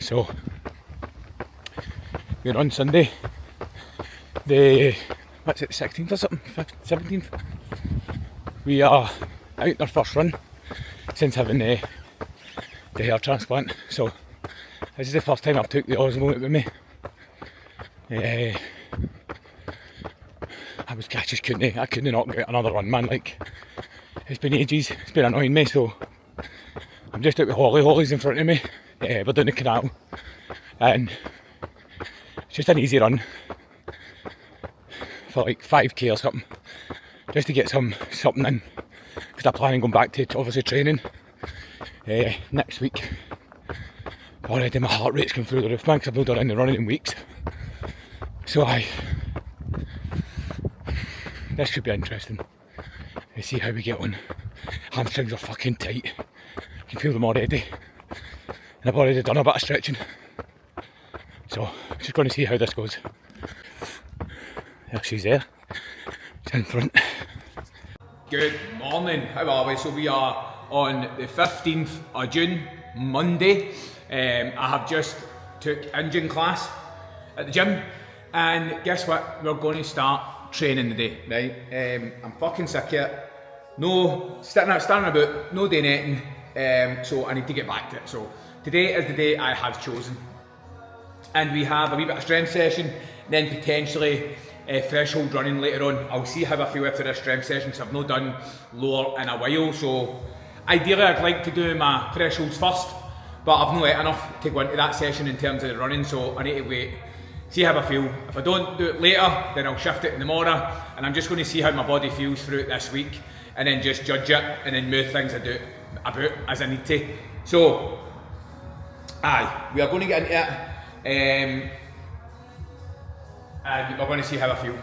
So we're on Sunday, the 16th or something, 17th. We are out our first run since having the hair transplant. So this is the first time I've took the Osmo out with me. I just couldn't knock out another run, man. Like, it's been ages, it's been annoying me. So I'm just out with Holly's in front of me. We're down the canal, and it's just an easy run for like 5k or something, just to get something in, because I'm planning going back to obviously training next week. Already my heart rate's going through the roof, man, because I've not done any running in weeks. So this should be interesting. Let's see how we get on. Hamstrings are fucking tight. I can feel them already. And I've already done a bit of stretching. So just going to see how this goes. There she's there. She's in front. Good morning, how are we? So we are on the 15th of June, Monday. I have just took engine class at the gym, and guess what? We're going to start training today, right? I'm fucking sick here. No standing about, no doing anything, so I need to get back to it. So today is the day I have chosen, and we have a wee bit of strength session, then potentially threshold running later on. I'll see how I feel after this strength session, because I've not done lower in a while. So ideally I'd like to do my thresholds first, but I've not ate enough to go into that session in terms of the running, so I need to wait, see how I feel. If I don't do it later, then I'll shift it in the morning, and I'm just going to see how my body feels throughout this week, and then just judge it, and then move things about as I need to. So we are going to get into it, and we're going to see how I feel.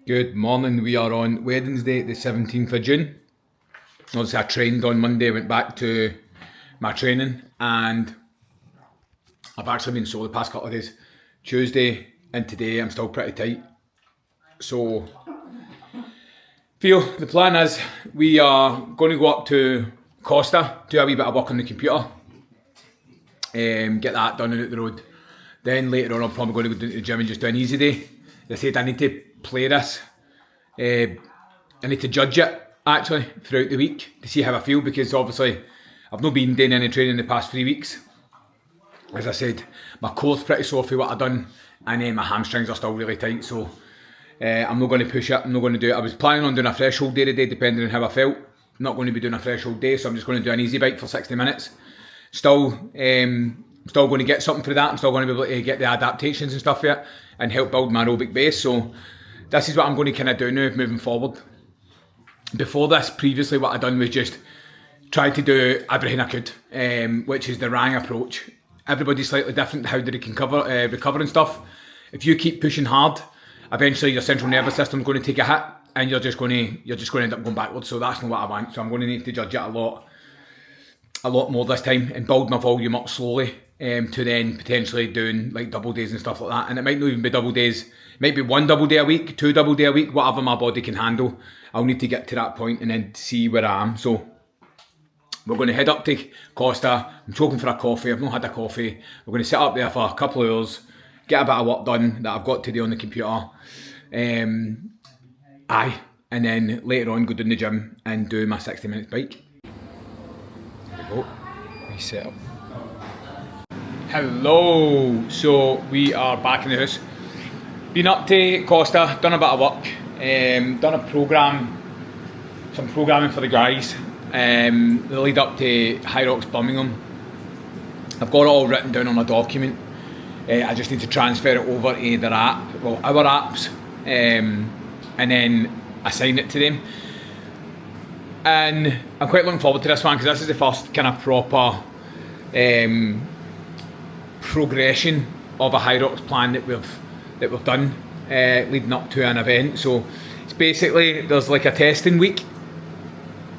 Good morning, we are on Wednesday the 17th of June. Obviously I trained on Monday, went back to my training and I've actually been sore the past couple of days. Tuesday and today I'm still pretty tight. So, feel the plan is we are going to go up to Costa, do a wee bit of work on the computer, get that done and out the road. Then later on I'm probably going to go down to the gym and just do an easy day. As I said, I need to play this. I need to judge it actually throughout the week to see how I feel, because obviously I've not been doing any training in the past 3 weeks. As I said, my core's pretty sore for what I've done, and then my hamstrings are still really tight, so I'm not going to push it, I'm not going to do it. I was planning on doing a threshold day today depending on how I felt. I'm not going to be doing a threshold day, so I'm just going to do an easy bike for 60 minutes. Still going to get something for that. I'm still going to be able to get the adaptations and stuff for it and help build my aerobic base. So this is what I'm going to kind of do now moving forward. Before this, previously what I'd done was just try to do everything I could, which is the Rang approach. Everybody's slightly different how they can recover and stuff. If you keep pushing hard, eventually your central nervous system's going to take a hit and you're just going to end up going backwards. So that's not what I want. So I'm going to need to judge it a lot more this time and build my volume up slowly, to then potentially doing like double days and stuff like that. And it might not even be double days, it might be 1 double day a week, 2 double day a week, whatever my body can handle. I'll need to get to that point and then see where I am. So we're going to head up to Costa. I'm choking for a coffee, I've not had a coffee. We're going to sit up there for a couple of hours, get a bit of work done that I've got today on the computer. And then later on go down the gym and do my 60 minutes bike. There we go, reset up. Hello, so we are back in the house. Been up to Costa, done a bit of work, done a some programming for the guys, the lead up to High Rocks Birmingham. I've got it all written down on a document. I just need to transfer it over to their app, well, our apps, and then assign it to them. And I'm quite looking forward to this one because this is the first kind of proper progression of a High Rocks plan that we've done leading up to an event. So it's basically, there's like a testing week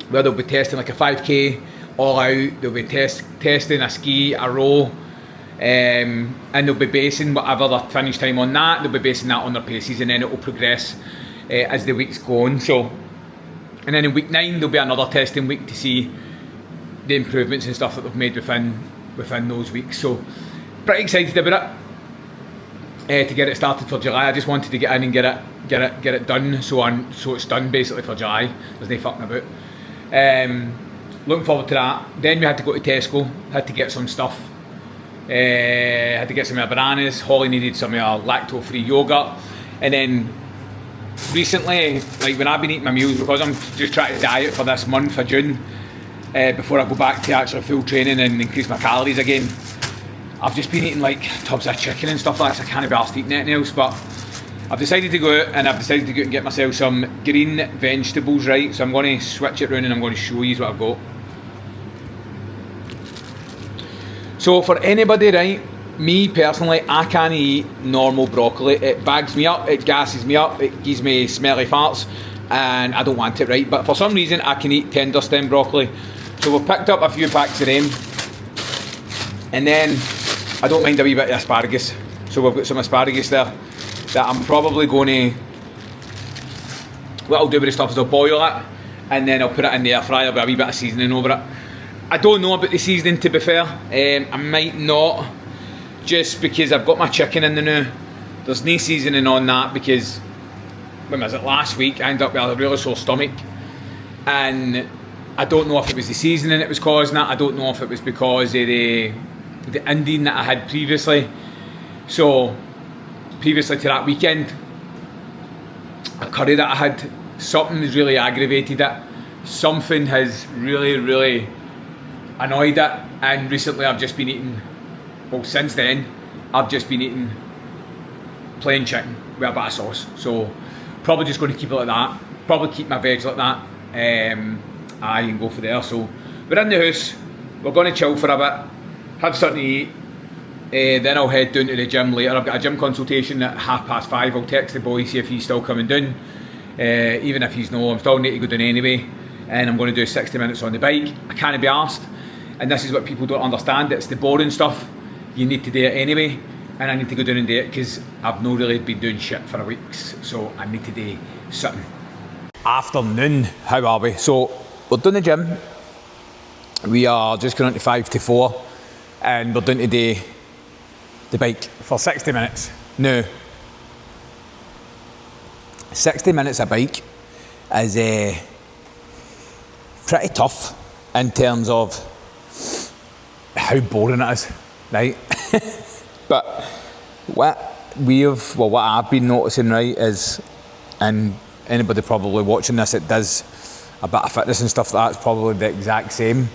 where they'll be testing like a 5k all out, they'll be testing a ski, a row, and they'll be basing whatever their finish time on that, they'll be basing that on their paces, and then it will progress as the weeks go on. So, and then in week 9 there'll be another testing week to see the improvements and stuff that they've made within those weeks. So pretty excited about it, to get it started for July. I just wanted to get in and get it done, so it's done basically for July. There's no fucking about. Looking forward to that. Then we had to go to Tesco, had to get some stuff. Had to get some of our bananas. Holly needed some of our lactose-free yogurt. And then recently, like when I've been eating my meals, because I'm just trying to diet for this month of June, before I go back to actual full training and increase my calories again, I've just been eating like tubs of chicken and stuff like that, so I can't be arsed eating anything else. But I've decided to go out and and get myself some green vegetables, right? So I'm going to switch it around and I'm going to show you what I've got. So for anybody, right, me personally, I can't eat normal broccoli. It bags me up, it gasses me up, it gives me smelly farts, and I don't want it, right? But for some reason, I can eat tender stem broccoli. So we've picked up a few packs of them. And then I don't mind a wee bit of asparagus. So we've got some asparagus there that I'm probably going to, what I'll do with the stuff is I'll boil it and then I'll put it in the air fryer with a wee bit of seasoning over it. I don't know about the seasoning, to be fair. I might not, just because I've got my chicken in there now. There's no seasoning on that because, when was it, last week I ended up with a really sore stomach, and I don't know if it was the seasoning that was causing that. I don't know if it was because of the Indian that I had previously. So previously to that weekend, a curry that I had, something has really aggravated it. Something has really annoyed it, and recently I've just been eating, well, since then I've just been eating plain chicken with a bit of sauce. So probably just going to keep it like that, probably keep my veg like that, I can go for there. So we're in the house, we're going to chill for a bit, have something to eat, then I'll head down to the gym later. I've got a gym consultation at 5:30. I'll text the boy, see if he's still coming down. even if he's no, I'm still need to go down anyway, and I'm going to do 60 minutes on the bike. I can't be arsed, and this is what people don't understand. It's the boring stuff. You need to do it anyway, and I need to go down and do it because I've not really been doing shit for weeks, so I need to do something. Afternoon, how are we? So we're doing the gym. We are just going on to 5 to 4, and we're doing today the bike for 60 minutes. Now, 60 minutes a bike is pretty tough in terms of how boring it is, right? But what I've been noticing, right, is, and anybody probably watching this that does a bit of fitness and stuff like that, it's probably the exact same.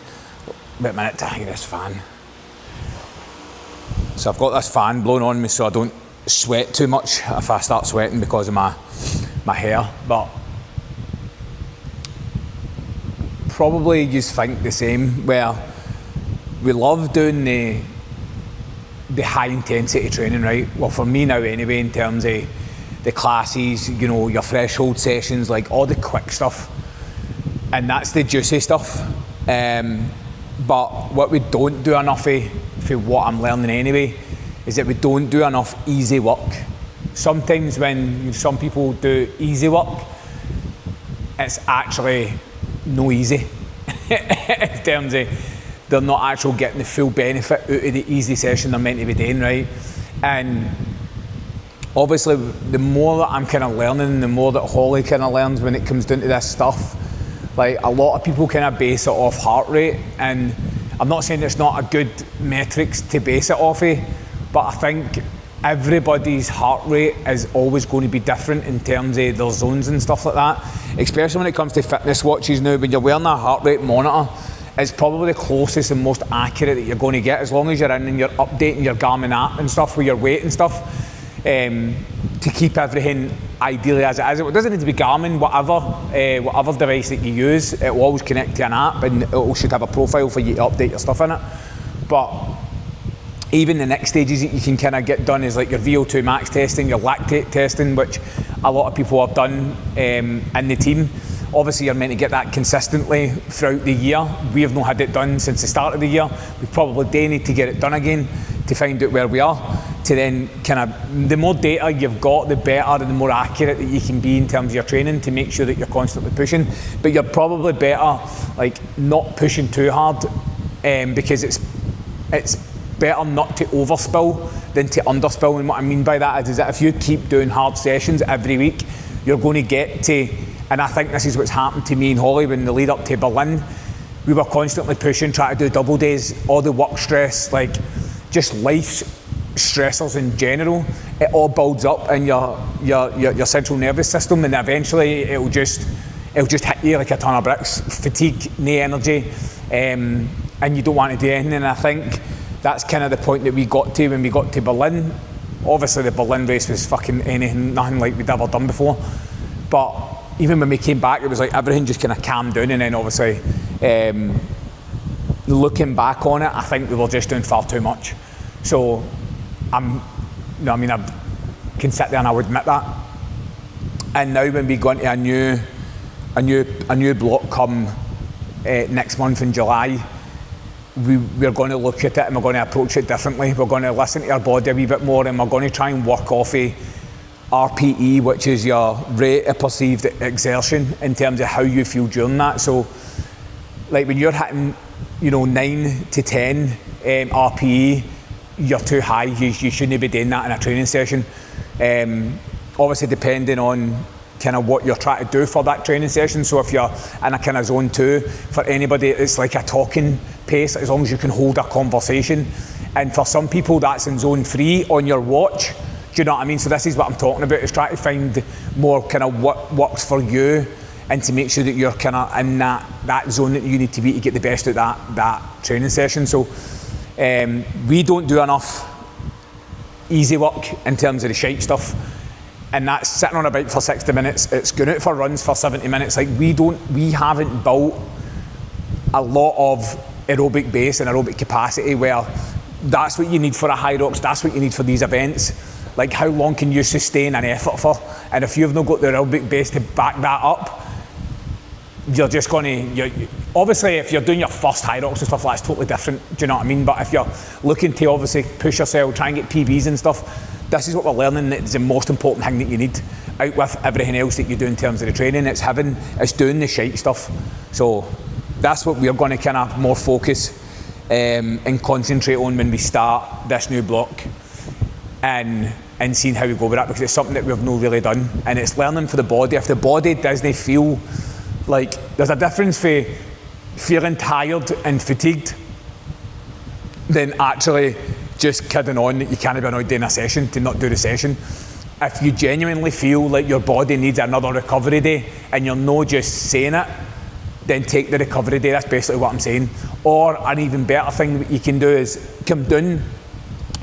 Wait a minute to hang this fan. So I've got this fan blowing on me so I don't sweat too much if I start sweating because of my hair, but probably you think the same, where we love doing the high intensity training, right? Well, for me now anyway, in terms of the classes, you know, your threshold sessions, like all the quick stuff, and that's the juicy stuff. But what we don't do enough of, for what I'm learning anyway, is that we don't do enough easy work. Sometimes when some people do easy work, it's actually no easy in terms of they're not actually getting the full benefit out of the easy session they're meant to be doing, right? And obviously the more that I'm kind of learning, the more that Holly kind of learns when it comes down to this stuff. Like, a lot of people kind of base it off heart rate, and I'm not saying it's not a good metrics to base it off of, but I think everybody's heart rate is always going to be different in terms of their zones and stuff like that, especially when it comes to fitness watches now. When you're wearing a heart rate monitor, it's probably the closest and most accurate that you're going to get, as long as you're in and you're updating your Garmin app and stuff with your weight and stuff, to keep everything ideally as it is. It doesn't need to be Garmin, whatever device that you use, it will always connect to an app and it should have a profile for you to update your stuff in it. But even the next stages that you can kind of get done is like your VO2 max testing, your lactate testing, which a lot of people have done in the team. Obviously you're meant to get that consistently throughout the year. We have not had it done since the start of the year. We probably do need to get it done again to find out where we are, to then kind of, the more data you've got, the better and the more accurate that you can be in terms of your training to make sure that you're constantly pushing. But you're probably better like not pushing too hard, because it's better not to overspill than to underspill. And what I mean by that is that if you keep doing hard sessions every week, you're going to get to, and I think this is what's happened to me and Holly when the lead up to Berlin, we were constantly pushing, trying to do double days, all the work stress, like just life stressors in general, it all builds up in your central nervous system, and eventually it'll just hit you like a ton of bricks, fatigue, no energy, and you don't want to do anything. And I think that's kind of the point that we got to when we got to Berlin. Obviously the Berlin race was fucking nothing like we'd ever done before, but even when we came back, it was like everything just kind of calmed down. And then obviously looking back on it, I think we were just doing far too much. So I can sit there and I would admit that. And now when we go into a new block come next month in July, we're going to look at it and we're going to approach it differently. We're going to listen to our body a wee bit more, and we're going to try and work off a RPE, which is your rate of perceived exertion in terms of how you feel during that. So like when you're hitting 9 to 10 RPE, you're too high. You shouldn't be doing that in a training session. Obviously depending on kind of what you're trying to do for that training session. So if you're in a kind of zone 2, for anybody it's like a talking pace, as long as you can hold a conversation. And for some people that's in zone 3 on your watch. Do you know what I mean? So this is what I'm talking about, is trying to find more kind of what works for you, and to make sure that you're kind of in that zone that you need to be to get the best out of that training session. So we don't do enough easy work in terms of the shite stuff, and that's sitting on a bike for 60 minutes, it's going out for runs for 70 minutes. Like we haven't built a lot of aerobic base and aerobic capacity where that's what you need for a high rocks, that's what you need for these events. like how long can you sustain an effort for? And if you've not got the aerobic base to back that up, you're just going to, obviously if you're doing your first high rocks and stuff, that's totally different, do you know what I mean? But if you're looking to obviously push yourself, try and get PBs and stuff, this is what we're learning, that it's the most important thing that you need, out with everything else that you do in terms of the training. It's doing the shite stuff. So that's what we're going to kind of more focus and concentrate on when we start this new block, and seeing how we go with that, because it's something that we've not really done, and it's learning for the body. If the body doesn't feel like, there's a difference for feeling tired and fatigued than actually just kidding on that you can't be annoyed doing a session to not do the session. If you genuinely feel like your body needs another recovery day and you're not just saying it, then take the recovery day. That's basically what I'm saying. Or an even better thing that you can do is come down,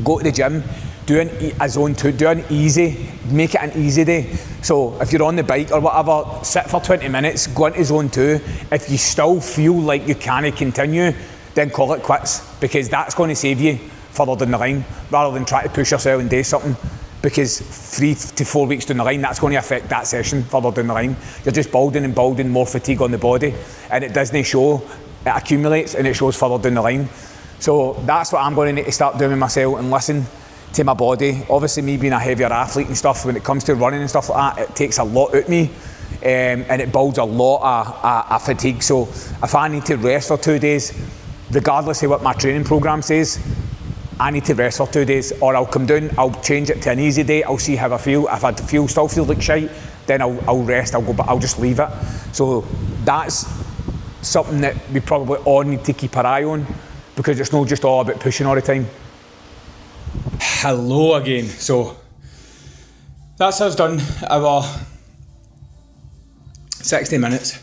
go to the gym, do a zone 2, do an easy, make it an easy day. So if you're on the bike or whatever, sit for 20 minutes, go into zone 2. If you still feel like you can't continue, then call it quits, because that's going to save you further down the line, rather than try to push yourself and do something, because 3 to 4 weeks down the line, that's going to affect that session further down the line. You're just building more fatigue on the body, and it doesn't show, it accumulates and it shows further down the line. So that's what I'm going to need to start doing with myself, and listen to my body. Obviously, me being a heavier athlete and stuff, when it comes to running and stuff like that, it takes a lot out of me, and it builds a lot of fatigue. So if I need to rest for 2 days, regardless of what my training program says, I need to rest for 2 days, or I'll come down, I'll change it to an easy day, I'll see how I feel. If I still feel like shite, then I'll rest, but I'll just leave it. So that's something that we probably all need to keep our eye on, because it's not just all about pushing all the time. Hello again. So that's us done our 60 minutes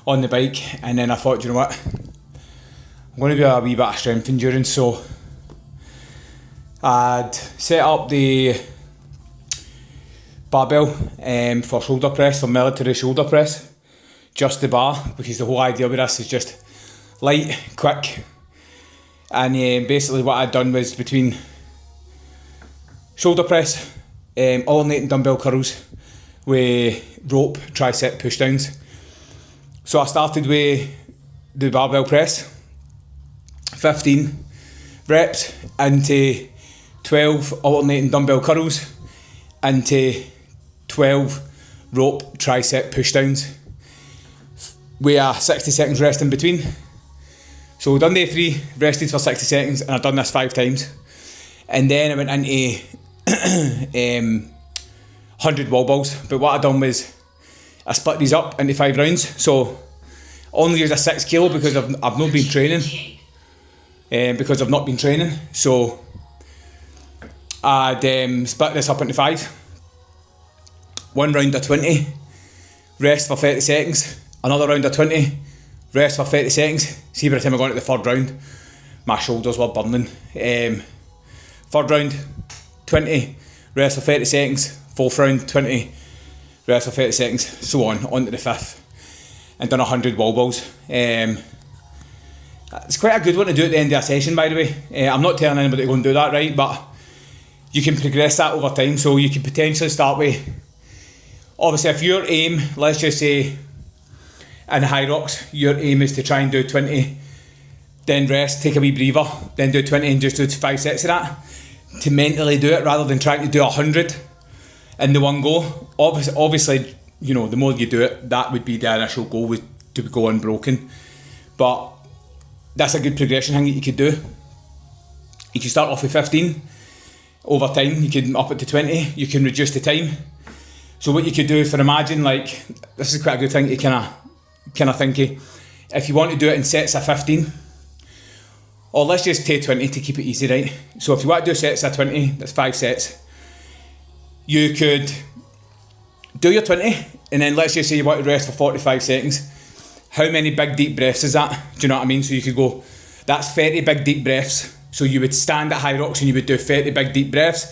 on the bike, and then I thought, you know what, I'm going to do a wee bit of strength endurance. So I'd set up the barbell for shoulder press, for military shoulder press, just the bar, because the whole idea with this is just light, quick, and basically what I'd done was between shoulder press, alternating dumbbell curls with rope tricep push downs. So I started with the barbell press, 15 reps into 12 alternating dumbbell curls into 12 rope tricep push downs with a 60 seconds rest in between. So we've done day 3, rested for 60 seconds, and I've done this 5 times. And then I went into 100 wall balls. But what I done was I split these up into 5 rounds. So only use a 6 kilo because I've not been training. So I'd split this up into 5. 1 round of 20, rest for 30 seconds. Another round of 20, rest for 30 seconds. See, by the time I got into the 3rd round, my shoulders were burning. 3rd round, 20, rest for 30 seconds. 4th round, 20, rest for 30 seconds. So on to the 5th. And done 100 wall balls. It's quite a good one to do at the end of a session, by the way. I'm not telling anybody to go and do that, right? But you can progress that over time. So you can potentially start with, obviously if your aim, let's just say in high rocks, your aim is to try and do 20, then rest, take a wee breather, then do 20 and just do 5 sets of that. To mentally do it rather than trying to do 100 in the one go. Obviously, you know, the more you do it, that would be the initial goal, was to go unbroken. But that's a good progression thing that you could do. You can start off with 15. Over time, you can up it to 20. You can reduce the time. So what you could do, for imagine, like, this is quite a good thing to kind of think of. If you want to do it in sets of 15, or let's just take 20 to keep it easy, right? So if you want to do sets of 20, that's 5 sets. You could do your 20, and then let's just say you want to rest for 45 seconds. How many big deep breaths is that? Do you know what I mean? So you could go, that's 30 big deep breaths. So you would stand at high rocks and you would do 30 big deep breaths.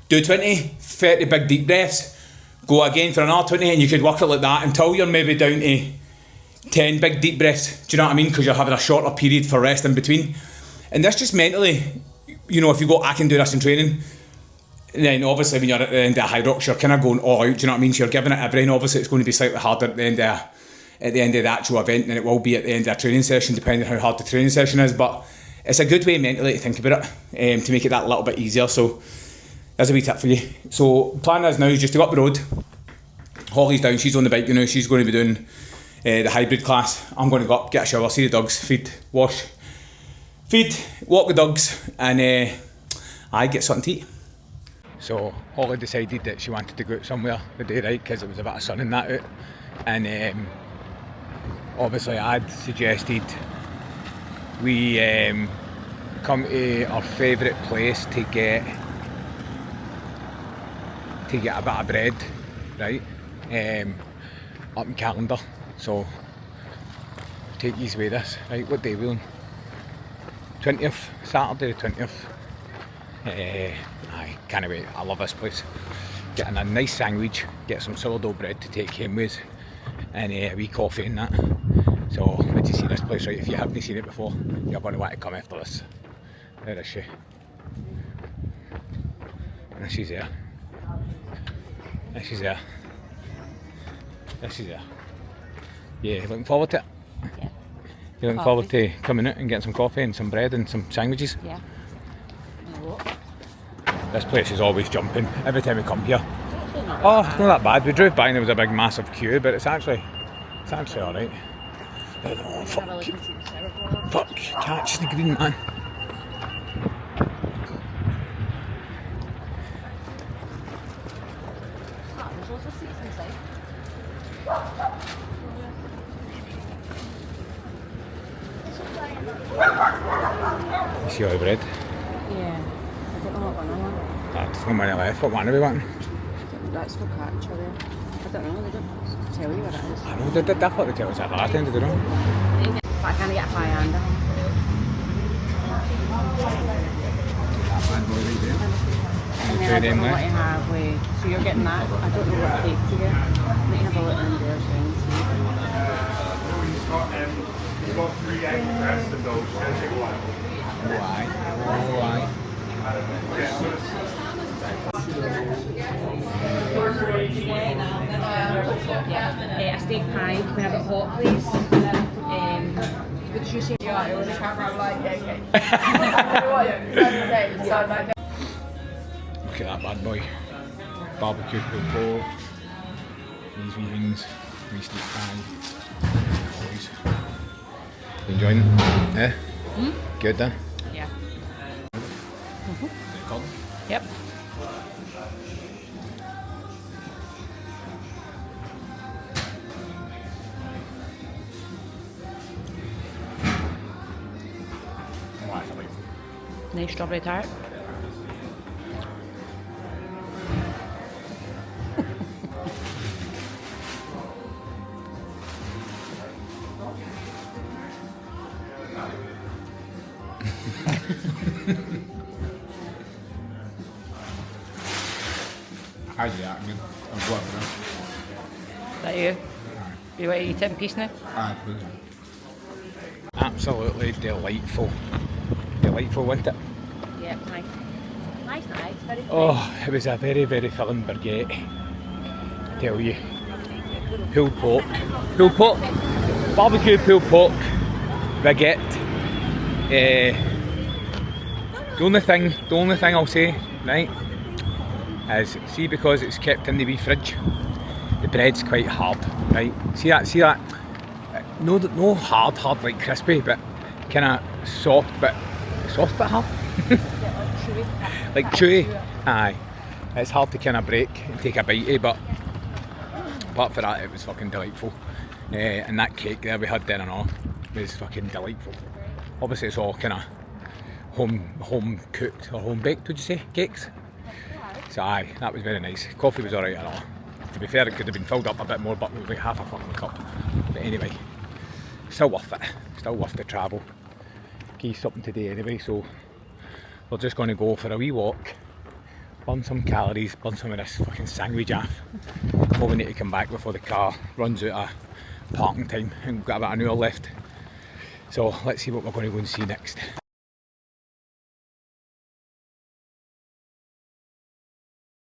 Do 20, 30 big deep breaths. Go again for another 20, and you could work it like that until you're maybe down to 10 big deep breaths. Do you know what I mean? Because you're having a shorter period for rest in between. And that's just mentally, you know, if you go, I can do this in training, then obviously when you're at the end of a high rocks, you're kind of going all out, do you know what I mean? So you're giving it everything. Obviously it's going to be slightly harder at the end of the actual event than it will be at the end of a training session, depending on how hard the training session is. But it's a good way mentally to think about it, to make it that little bit easier. So there's a wee tip for you. So plan is now is just to go up the road. Holly's down, she's on the bike, you know, she's going to be doing the hybrid class. I'm going to go up, get a shower, see the dogs, walk the dogs, and I get something to eat. So Holly decided that she wanted to go out somewhere the day, right, because it was a bit of sun and that out. And obviously I'd suggested we come to our favourite place to get a bit of bread, right, up in Calendar. So take these with us, right? What day are we on? 20th, Saturday the 20th. I can't wait, I love this place. Getting a nice sandwich, get some sourdough bread to take home with, and a wee coffee and that. So let's see this place, right? If you haven't seen it before, you're going to want to come after this. Where is she? And she's there. And she's there. And she's there. Yeah, looking forward to it? Yeah. You're looking forward to coming out and getting some coffee and some bread and some sandwiches? Yeah. This place is always jumping every time we come here. Oh, it's not that bad. We drove by and there was a big massive queue, but it's actually alright. Oh, fuck, catch the green man. You see our bread? Yeah. I don't know what one I want. That's no money left. What one are we wanting? That's for catch or there. I don't know, they don't tell you what it is. I know, they thought they tell us that last time, did they not? But I can't get a high-hander. And then I don't know what you have with, so you're getting that. I don't know what cake to get. Let me have a look in there and see. You've got 3 egg breasts and those. Take one. Why? A steak pie. Can we have it hot, please? What did you say? Yeah, it was a camera. I'm like, yeah, okay. I know what you're saying. So I'm like, Look at that bad boy. Barbecue pulled pork. These wee things. Wee steak pie. Boys. You enjoying it? Eh? Good, then? Yeah. Recording? Yep. Nice strawberry tart. I do that again. I'm glad for Is that you? You want to eat it in peace now? that. Absolutely delightful. Delightful, wasn't it? Yeah, nice. Nice. Very Oh, it was a very, very filling baguette. I tell you. Pulled pork. Barbecue pulled pork. Baguette. The only thing I'll say, right, is see, because it's kept in the wee fridge, the bread's quite hard, right? See that? No hard like crispy, but kind of soft but hard. Like chewy. Aye. It's hard to kind of break and take a bite of, but apart from that, it was fucking delightful. And that cake there we had then and all was fucking delightful. Obviously it's all kind of home cooked or home baked, would you say, cakes? So aye, that was very nice. Coffee was alright and all. To be fair, it could have been filled up a bit more, but it was like half a fucking cup. But anyway, still worth it. Still worth the travel. Key something today anyway, so we're just going to go for a wee walk, burn some calories, burn some of this fucking sandwich off before we need to come back before the car runs out of parking time, and we've got about an hour left. So let's see what we're going to go and see next.